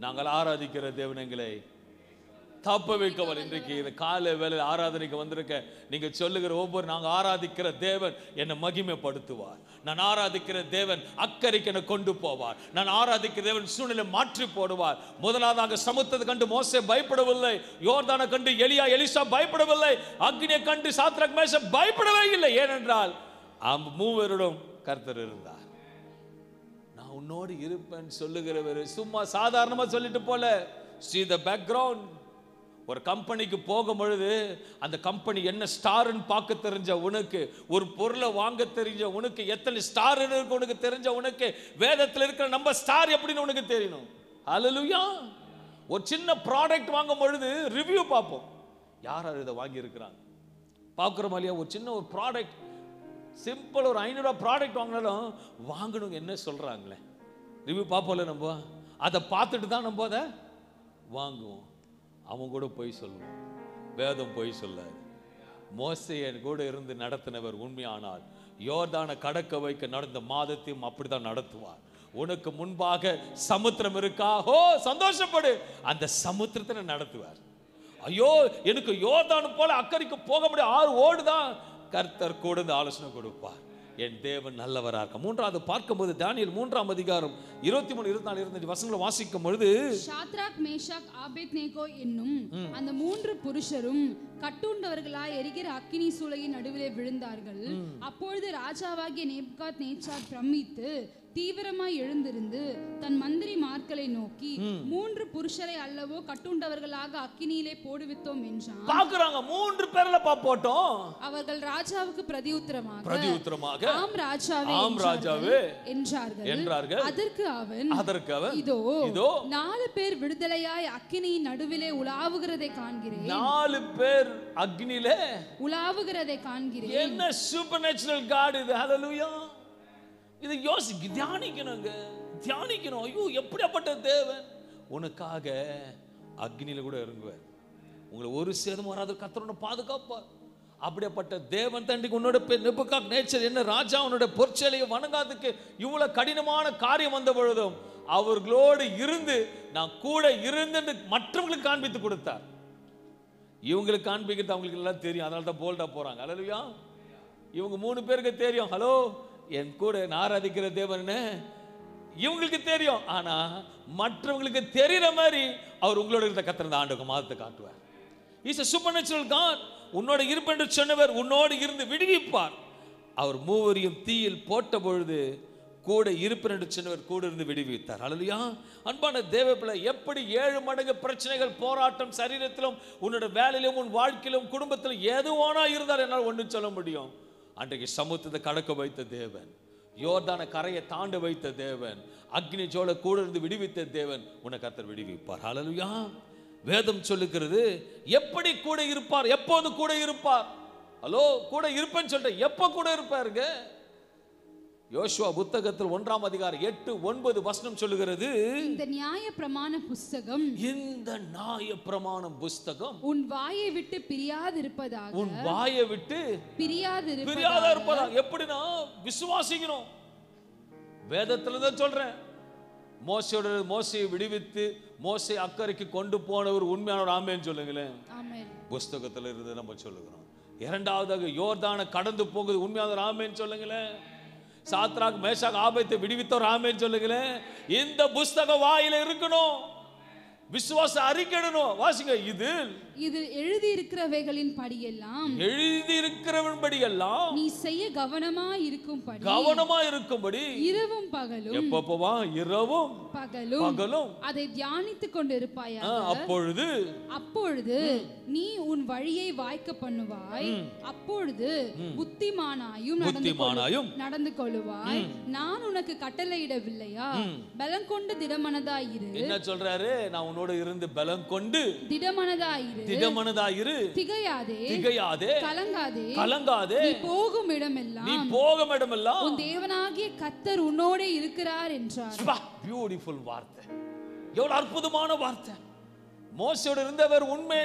Speaker 1: நாங்கள் ஆராதிக்கிற தேவன் எங்களை தப்ப வைக்கவர். இன்றைக்கு இந்த காலை வேளையில் ஆராதனைக்கு வந்திருக்க நீங்க சொல்லுகிற ஒவ்வொரு, நாங்கள் ஆராதிக்கிற தேவன் என்னை மகிமைப்படுத்துவார், நான் ஆராதிக்கிற தேவன் அக்கறைக்கு என்னை கொண்டு போவார், நான் ஆராதிக்கிற தேவன் சூழ்நிலை மாற்றி போடுவார். முதலாவதாக சமுத்திரத்தை கண்டு மோசே பயப்படவில்லை, யோர்தானை கண்டு எலிசா பயப்படவில்லை, அக்னியை கண்டு சாத்ராக் மேஷாக் பயப்படவே இல்லை. ஏனென்றால் மூவரிடம் கர்த்தர் இருந்தார். உன்னோடு இருப்பேன் சொல்லுகிறவர் சும்மா சாதாரணமா சொல்லிட்டு போல. see the background. ஒரு கம்பெனிக்கு போகும் பொழுது அந்த கம்பெனி என்ன ஸ்டார்னு பார்க்க தெரிஞ்ச உனக்கு, ஒரு பொருளை வாங்க தெரிஞ்ச உனக்கு, எத்தனை ஸ்டார் இருக்கு உனக்கு தெரிஞ்ச உனக்கு, வேதத்தில் இருக்கிற நம்ம ஸ்டார் எப்படின்னு உனக்கு தெரியணும். ஹல்லேலூயா. ஒரு சின்ன ப்ராடக்ட் வாங்கும் பொழுது ரிவ்யூ பார்ப்போம், யார் இதை வாங்கி இருக்கிறாங்க பார்க்குறோம் இல்லையா. ஒரு சின்ன ஒரு ப்ராடக்ட், சிம்பிள் ஒரு 500 ப்ராடக்ட் வாங்கினாலும் வாங்கணுங்க என்ன சொல்றாங்களே ரிவ்யூ பார்ப்போம்ல, நம்ம அதை பார்த்துட்டு தான் நம்ம அதை வாங்குவோம். அவன் கூட போய் சொல்லுவோம், வேதம் போய் சொல்லாது. மோசேயன் கூட இருந்து நடத்தினவர் உண்மையானால் யோர்தானை கடக்க வைக்க நடந்த மாதத்தையும் அப்படித்தான் நடத்துவார். உனக்கு முன்பாக சமுத்திரம் இருக்கா, ஓ சந்தோஷப்படு, அந்த சமுத்திரத்தை நடத்துவார். ஐயோ எனக்கு யோர்தான் போல அக்கறைக்கு போக முடியும், 6 ஓடுதான், கர்த்தர் கூட ஆலோசனை கொடுப்பார். என் தேவன் நல்லவரா இருக்க. 3வது பார்க்கும்போது தானியேல் 3ஆம் அதிகாரம் 23, 24, 25 வசனங்களை வாசிக்கும் பொழுது,
Speaker 2: சாத்ராக் மேஷாக் ஆபேத்நேகோ என்னும் அந்த 3 புருஷரும் கட்டுண்டவர்களாய் எரிகிற அக்கினி சூளையின் நடுவிலே விழுந்தார்கள். அப்பொழுது ராஜாவாகிய நேபுகாத்நேச்சார் பிரமித்து தீவிரமாய் எழுந்திருந்து தன் மந்திரி மார்க்களை நோக்கி, 3 புருஷரை அல்லவோ கட்டுண்டவர்களாக அக்கினியிலே போடுவித்தோம் என்றான்.
Speaker 1: பாக்குறாங்க 3 பேர்ல போட்டோம்.
Speaker 2: அவர்கள் ராஜாவுக்கு பிரதியுத்தரமாக ஆம் ராஜாவே என்றார்கள். அதற்கு அவன் இதோ 4 பேர் விடுதலையாய் அக்கினியின் நடுவிலே உலாவுகிறதை காண்கிறேன்.
Speaker 1: 4 பேர் அக்கினியிலே
Speaker 2: உலாவுகிறதை காண்கிறேன்.
Speaker 1: என்ன சூப்பர்நேச்சுரல் காட் இது. ஹல்லேலூயா. இது தியானிக்கணும். ஐயோ எப்படிப்பட்ட தேவன், உனக்காக அக்னியில கூட இறங்குவார், உங்களை ஒரு சேதம் வராது, கர்த்தரோட பாதுகாப்பார். அப்படிப்பட்ட தேவன் தண்டிக்கு உன்னோட நேபுகாத்நேச்சர் என்ன ராஜா உன்னோட பொற்சேலையை வணங்காததுக்கு இவ்வளவு கடினமான காரியம் வந்த பொழுதும் அவர்களோடு இருந்து, நான் கூட இருந்து மற்றவங்களுக்கு காண்பித்து கொடுத்தார். இவங்களுக்கு காண்பிக்கிறது அவங்களுக்கு எல்லாம் தெரியும், அதனால தான் போல்டா போறாங்க. ஹல்லேலூயா. இவங்க 3 பேருக்கு தெரியும், ஹலோ என் கூட ஆராதிக்கிற தேவன் இவங்களுக்கு தெரியும். ஆனா மற்றவங்களுக்கு தெரியற மாதிரி அவர் உங்களோட இருந்த கர்த்தர் ஆண்டு மாதத்தை காட்டுவார். Is a supernatural God. உன்னோட இருப்பு என்று சொன்னவர் உன்னோடு இருந்து விடுவிப்பார். அவர் மூவரையும் தீயில் போட்ட பொழுது கூட இருப்பு என்று சொன்னவர் கூட இருந்து விடுவித்தார். ஹல்லேலூயா. அன்பான தேவப்பிள்ளை, எப்படி 7 மடங்கு பிரச்சனைகள் போராட்டம் சரீரத்திலும் உன்னோட வேலையிலும் உன் வாழ்க்கையிலும் குடும்பத்திலும் எதுவானா இருந்தால் என்னால் ஒன்று சொல்ல முடியும். அன்றைக்கு சமுத்திரத்தை கடக்க வைத்த தேவன், யோர்தான கரையை தாண்ட வைத்த தேவன், அக்னி ஜோல கூட இருந்து விடுவித்த தேவன் உன்னை கர்த்தர் விடுவிப்பார். ஹல்லேலூயா. வேதம் சொல்லுகிறது எப்படி கூட இருப்பார், எப்போது கூட இருப்பார். ஹலோ கூட இருப்பேன்னு சொல்லிட்டு எப்போ கூட இருப்பாருங்க. யோசுவா புத்தகத்தில் 1ஆம் அதிகாரம் 8, 9 வசனம் சொல்லுகிறது,
Speaker 2: இந்த நியாயப்பிரமாண புஸ்தகம் உன் வாயை விட்டு பிரியாதிருப்பதாக.
Speaker 1: உன் வாயை விட்டு பிரியாதிருப்பதாக. எப்படின்னா விசுவாசிக்கணும். வேதத்துல தான் சொல்றேன். மோசையை விடுவித்து மோசே அக்கறைக்கு கொண்டு போனவர் உண்மையான ஆமென் சொல்லுங்களேன். புஸ்தகத்துல இருந்து நம்ம சொல்லுகிறோம். 2வதாக யோர்தானை கடந்து போகுது உண்மையான ஆமென் சொல்லுங்களேன். சாத்ராக் மேஷாக் ஆபேத்தை விடுவித்தோர் ஆமென் சொல்லுங்களேன். இந்த புஸ்தக வாயில இருக்கணும், விசுவாச அறிக்கையிடணும். வாசிங்க, இது
Speaker 2: எழுதி இருக்கிறவைகளின் படியெல்லாம் நீ செய்ய கவனமா இருக்கும்படி
Speaker 1: இரவும் பகலும்
Speaker 2: எப்பப்போவா இரவும் பகலும் அதை தியானித்துக் கொண்டிருப்பாயாக. அப்பொழுது நீ உன் வழியை வாய்க்க பண்ணுவாய். அப்பொழுது புத்திமானாயும் நடந்து கொள்ளுவாய். நான் உனக்கு கட்டளையிடவில்லையா? பலம் கொண்டு திடமனதாயிரு.
Speaker 1: என்ன சொல்றாரு? நான் உன்னோட இருந்து பலம் கொண்டு
Speaker 2: திடமனதாயிரு. திகையாதே கலங்காதே. நீ போகும் இடமெல்லாம் உன் தேவனாகிய கர்த்தர் உன்னோட இருக்கிறார் என்றார்.
Speaker 1: பியூட்டிஃபுல் வார்த்தை, எவ்வளவு அற்புதமான வார்த்தை. மோசேயோட இருந்தவர் உண்மையை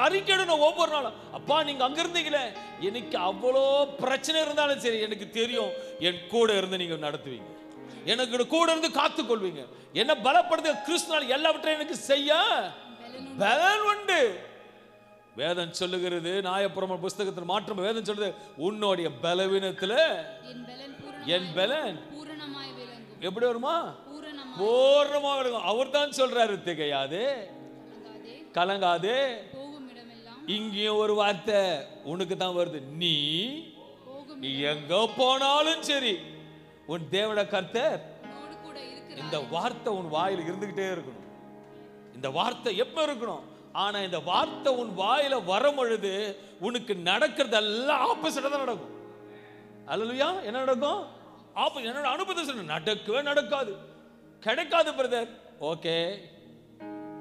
Speaker 1: அறிக்கையிடணும் ஒவ்வொரு நாளும். அப்பா நீங்க அங்க இருந்தீங்களே, எனக்கு அவ்வளோ பிரச்சனை இருந்தாலும் சரி, எனக்கு தெரியும் என் கூட இருந்து நீங்க நடத்துவீங்க, எனக்கு கூட இருந்து காத்துக்கொள்வீங்க, என்ன பலப்படுத்த கிறிஸ்துவால் எல்லாவற்றையும் எனக்கு செய்ய பலன் உண்டு. வேதம் சொல்லுகிறது, நியாயப்பிரமாண புஸ்தகத்தில் மாற்றம் வேதம் சொல்லுது, உன்னுடைய பலவீனத்துல என் பலன் எப்படி வருமா? பூர்ணமா இருக்கும். அவர் தான் சொல்றாரு, திகையாதே கலங்காதே. இங்கேயும் ஒரு வார்த்தை உனக்கு தான் வருது, நீ எங்க போனாலும் சரி உன் தேவன கர்த்தர். இந்த வார்த்தை உன் வாயில இருந்துகிட்டே இருக்கணும். இந்த வார்த்தை எப்ப இருக்கணும்? ஆனா இந்த வார்த்தை உன் வாயில வரும் பொழுது உனக்கு நடக்கிறதெல்லாம் ஆப்போசிட்டா தான் நடக்கும். அல்லேலூயா. என்ன நடக்கும்? என்னோட அனுபவத்தை சொல்ல, நடக்கவே நடக்காது, கிடைக்காது பிரதர். ஓகே,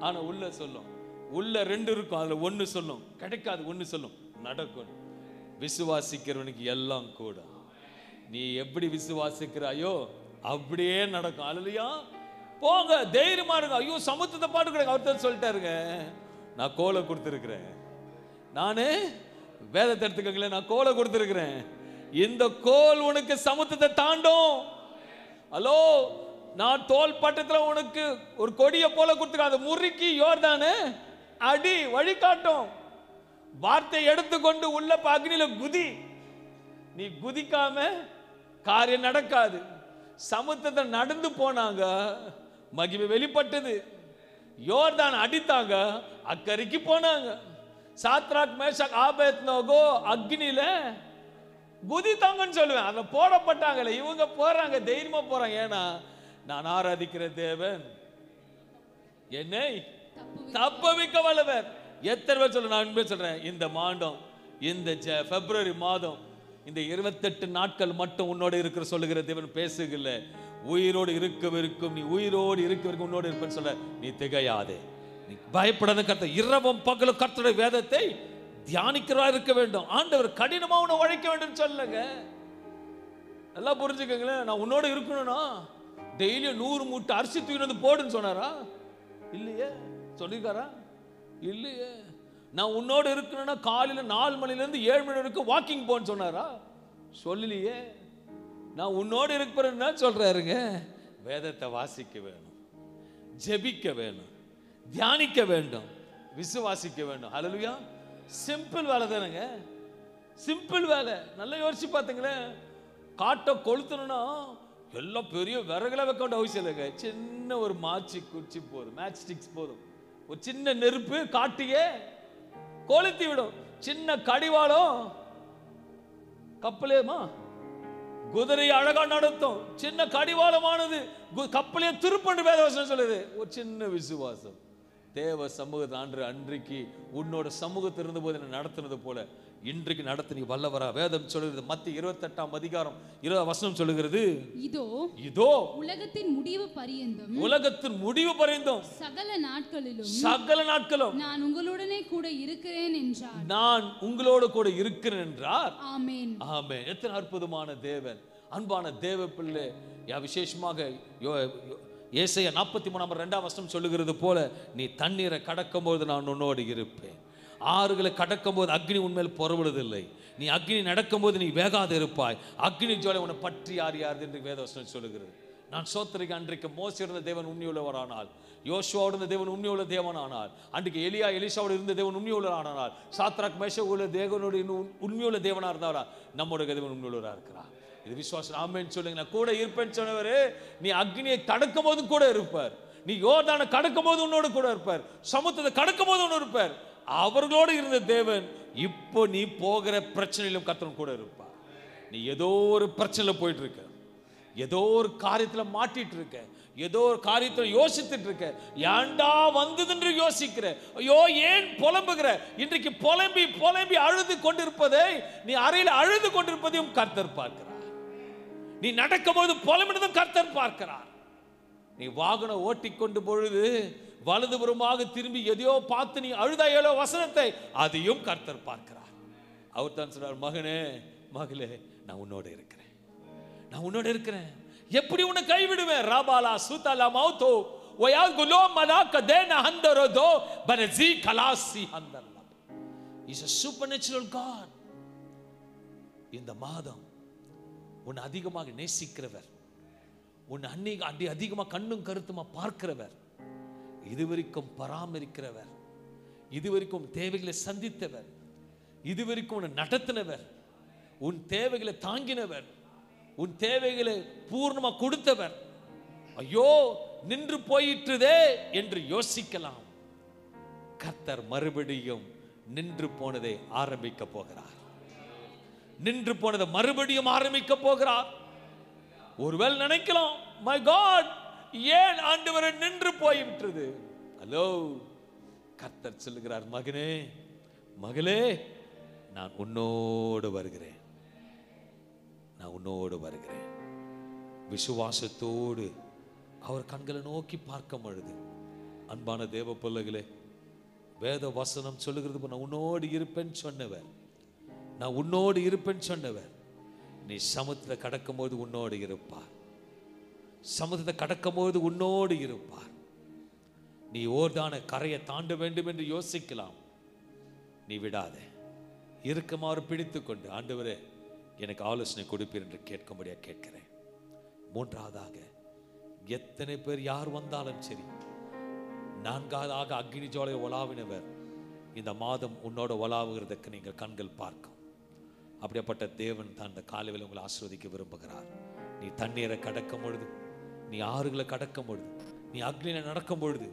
Speaker 1: ஆனா உள்ள சொல்லும், உள்ள ரெண்டு இருக்கும், அதுல ஒன்னு சொல்லும் கிடைக்காது, ஒன்னு சொல்லும் நடக்கும். விசுவாசிக்கிறவனுக்கு எல்லாம் கூட. நீ எப்படி விசுவாசிக்கிறாயோ அப்படியே நடக்கும். அல்லேலூயா. போங்க, தைரியமா இருங்க. ஐயோ சமுத்திரத்தை பாட்டுக்கிறாங்க, அவர் சொல்லிட்டாருங்க, நான் கோலை கொடுத்துருக்கிறேன், நானே வேதத்தை எடுத்துக்கங்களேன், நான் கோலை கொடுத்துருக்கிறேன், இந்த கோல் உனக்கு சமுத்திரத்தை தாண்டும். ஹலோ, நான் தோல் பட்டத்துல உனக்கு ஒரு கொடியை போல கொடுத்துருக்கேன், அதை முறுக்கி யோர்தானே அடி வழிகாட்டும். வார்த்தை எடுத்துக்கொண்டு உள்ள அக்னியில குதி. நீ குதிக்காம காரியம் நடக்காது. சமுத்திரத்தை நடந்து போனாங்க, மகிமை வெளிப்பட்டது. யோர்தான் அடித்தாங்க, அக்கறைக்கு போனாங்க. சாத்ராக் மேஷாக் ஆபேத்நேகோ அக்னியில குதித்தாங்கன்னு சொல்லுவேன். அதுல போடப்பட்டாங்கல்ல, இவங்க போறாங்க, தைரியமா போறாங்க. ஏன்னா நான் ஆராதிக்கிற தேவன் என்னை தப்புவிக்க வல்லவர். எத்தனை பேர் சொல்ல, நான் சொல்றேன், இந்த மாதம், இந்த பிப்ரவரி மாதம், இந்த 28 நாட்கள் மட்டும் உன்னோட இருக்கிற சொல்லுகிற தேவன் பேசுகல. உயிரோடு இருக்கவிருக்கும், நீ உயிரோடு இருக்கவிருக்கும், உன்னோடு இருப்பேன்னு சொல்ல. நீ திகையாதே, நீ பயப்படாத. கர்த்தர் இரவும் பகலும் கர்த்தருடைய வேதத்தை தியானிக்கிறவா இருக்க வேண்டும். ஆண்டவர் கடினமா உன்னை உழைக்க வேண்டும் சொல்லுங்க. நல்லா புரிஞ்சுக்கங்களேன். நான் உன்னோட இருக்கணும்னா டெய்லியும் 100 மூட்டை அரிசி தூக்கி வந்து போடுன்னு சொன்னாரா? இல்லையே. சொல்லிருக்காரா? இல்லையே. நான் உன்னோட இருக்கணும்னா காலையில 4 மணிலேருந்து 7 மணி வரைக்கும் வாக்கிங் போன்னு சொன்னாரா? சொல்லலையே. நான் உன்னோடு இருப்பேன்னு சொல்றாருங்க. வேதத்தை வாசிக்க வேணும், ஜெபிக்க வேணும், தியானிக்க வேண்டும், விசுவாசிக்க வேண்டும். ஹல்லேலூயா. சிம்பிள் வேலை தானேங்க, சிம்பிள் வேலை. நல்லா யோசிச்சு பார்த்தீங்களேன். காட்டை கொளுத்தணும்னா எல்லாம் பெரிய விறகுல வைக்க வேண்டிய அவசியம் இல்லைங்க. சின்ன ஒரு மாச்சி குச்சி போதும், மேட்ச் ஸ்டிக்ஸ் போதும். ஒரு சின்ன நெருப்பு காட்டியே கொளுத்தி விடும். சின்ன கடிவாளம் கப்பலேமா குதிரையை அழகா நடத்தும். சின்ன கடிவாளமானது கப்பலையே திருப்பண்டு வேதவசனம் சொல்லுது. ஒரு சின்ன விசுவாசம் தேவ சமூகத்தை அன்றைக்கு உன்னோட சமூகத்தில் இருந்த போது என்ன நடத்துனது போல இன்றைக்கு நடத்த நீ வல்லவரா. வேதம் சொல்லுகிறது, மத்திய 28ஆம் அதிகாரம் 20 வசனம் சொல்லுகிறது, இதோ உலகத்தின் முடிவு பரியந்தம் சகல நாட்களும் நான் உங்களுடனே கூட இருக்கிறேன் என்றார். நான் உங்களோடு கூட இருக்கிறேன் என்றார். ஆமென், ஆமென். எத்தனை அற்புதமான தேவன், அன்பான தேவ பிள்ளை. விசேஷமாக ஏசாயா 43:2 வசனம் சொல்லுகிறது போல, நீ தண்ணீரை கடக்கும் போது நான் உன்னோடு இருப்பேன். ஆறுகளை கடக்கும் போது அக்னி உன்மேல் புறப்படுவதில்லை. நீ அக்னி நடக்கும் போது நீ வேகாது இருப்பாய். அக்னி ஜோலை உன்னை பற்றி யார் என்று வேதவசனம் சொல்லுகிறது. நான் சோத்திரிக்க, அன்றைக்கு மோசே இருந்த தேவன் உண்மையுள்ளவரானால், யோசுவாவோடு இருந்த தேவன் உண்மையுள்ள தேவனானால், அன்றைக்கு எலியா எலிசாவோடு இருந்த தேவன் உண்மையுள்ளவரானால், சாத்ராக் மேஷாக் உள்ள தேவனோடு உண்மையுள்ள தேவனா இருந்தவரா, நம்முடைய தேவன் உண்மையுள்ளவராக இருக்கிறார். இது விசுவாசம். ஆமென் சொல்லுங்க. நான் கூட இருப்பேன்னு சொன்னவரு, நீ அக்னியை கடக்கும் போது கூட இருப்பார். நீ யோர்தானை கடக்கும் போது உன்னோடு கூட இருப்பார். சமுத்திரத்தை கடக்கும் போது உன்னோடு இருப்பார். அவர்களோடு இருந்த தேவன் இப்போ நீ போகிற பிரச்சனையிலும் கர்த்தர் கூட இருப்பார். நீ ஏதோ ஒரு பிரச்சனையில போயிட்டு இருக்க, ஏதோ ஒரு காரியத்துல மாட்டிட்டு இருக்க, ஏதோ ஒரு காரியத்துல யோசித்துட்டு இருக்க, ஏண்டா வந்தது என்று யோசிக்கிற, ஐயோ ஏன் புலம்புகிற. இன்றைக்கு புலம்பி புலம்பி அழுது கொண்டிருப்பதை, நீ அறையில் அழுது கொண்டிருப்பதையும் கர்த்தர் பார்க்கிறார். நீ நடக்கும்போது புலம்பினதும் கர்த்தர் பார்க்கிறார். நீ வாகனம் ஓட்டிக்கொண்டு பொழுது வலதுபுறமாக திரும்பி எதையோ பார்த்து நீ அழுதாயோ வசனத்தை, அதையும் கர்த்தர் பார்க்கிறார். அவர் தான் சொல்றார், மகனே மகளே நான் உன்னோட இருக்கிறேன், நான் உன்னோட இருக்கிறேன். எப்படி உன்னை கைவிடுவேன்? ராபாலா சூதாலா மௌதோ வயா குலோ மலாக தேன ஹந்தரதோ பனஜி கலாசி ஹந்தல்லா. Is a supernatural God. இந்த மாதம் உன்னை அதிகமாக நேசிக்கிறவர், உன்னை அதிகமாக கண்ணும் கருத்துமா பார்க்கிறவர், இதுவரைக்கும் பராமரிக்கிறவர், இதுவரைக்கும் தேவைகளை சந்தித்தவர், இதுவரைக்கும் உன்னை நடத்தினவர், உன் தேவைகளை தாங்கினவர், உன் தேவைகளை பூர்ணமா கொடுத்தவர். ஐயோ நின்று போயிற்றுதே என்று யோசிக்கலாம். கர்த்தர் மறுபடியும் நின்று போனதை ஆரம்பிக்க போகிறார். நின்று போனதை மறுபடியும் ஆரம்பிக்க போகிறார். ஒருவேளை நினைக்கலாம், மை காட் ஏன் ஆண்டவரே நின்று போய்விட்டது. ஹலோ, கர்த்தர் சொல்லுகிறார், மகனே மகளே நான் உன்னோடு வருகிறேன், நான் உன்னோடு வருகிறேன். விசுவாசத்தோடு அவர் கண்களை நோக்கி பார்க்கும் பொழுது, அன்பான தேவ பிள்ளைகளே, வேத வசனம் சொல்லுகிறது, நான் உன்னோடு இருப்பேன்னு சொன்னவர், நான் உன்னோடு இருப்பேன்னு சொன்னவர். நீ சமுத்திரத்தை கடக்கும் போது உன்னோடு இருப்பார், சமுத்திரத்தை கடக்கும் போது உன்னோடு இருப்பார். நீ ஓர்தான கரையை தாண்ட வேண்டும் என்று யோசிக்கலாம், நீ விடாதே, இறுக்கமாக பிடித்து கொண்டு ஆண்டவரே எனக்கு ஆலோசனை கொடுப்பீர் என்று கேட்கும்படியாக கேட்கிறேன். மூன்றாவதாக, எத்தனை பேர் யார் வந்தாலும் சரி, நான்காவதாக அக்னி ஜோலை உலாவினவர் இந்த மாதம் உன்னோட உலாவுகிறதுக்கு நீங்கள் கண்கள் பார்க்கும். அப்படிப்பட்ட தேவன் தான் இந்த காலையில் உங்களை ஆசீர்வதிக்க விரும்புகிறார். நீ தண்ணீரை கடக்கும் பொழுது, நீ ஆறுகளை கடக்கும் பொழுது, நீ அக்னியில நடக்கும் பொழுது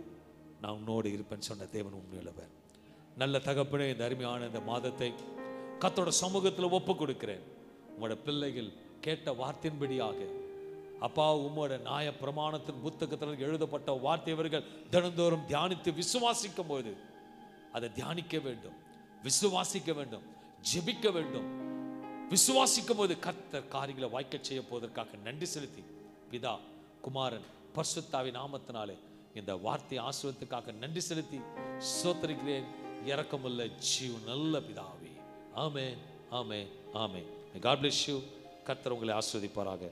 Speaker 1: நான் உன்னோடு இருப்பேன்னு சொன்ன தேவன் உண்மையுள்ளவர். நல்ல தகப்பனே, இந்த அருமையான இந்த மாதத்தை கர்த்தரோட சமூகத்தில் ஒப்பு கொடுக்கிறேன். உங்களோட பிள்ளைகள் கேட்ட வார்த்தையின்படியாக அப்பா, உம்மோட நியாய பிரமாணத்தின் புத்தகத்தில் எழுதப்பட்ட வார்த்தையவர்கள் தினந்தோறும் தியானித்து விசுவாசிக்கும் போது அதை தியானிக்க வேண்டும், விசுவாசிக்க வேண்டும், ஜெபிக்க வேண்டும். விசுவாசிக்கும் போது கர்த்தர் காரியங்களை வாய்க்க செய்ய போவதற்காக நன்றி செலுத்தி, பிதா குமாரன் பரிசுத்தாவின் நாமத்தினாலே இந்த வார்த்தை ஆசீர்வாதத்துக்காக நன்றி செலுத்தி ஸ்தோத்திரிக்கிறேன். இரக்கமுள்ள ஜீவ நல்ல பிதாவே, ஆமென், ஆமென், ஆமென். God bless you. கர்த்தர் உங்களை ஆசீர்வதிப்பாராக.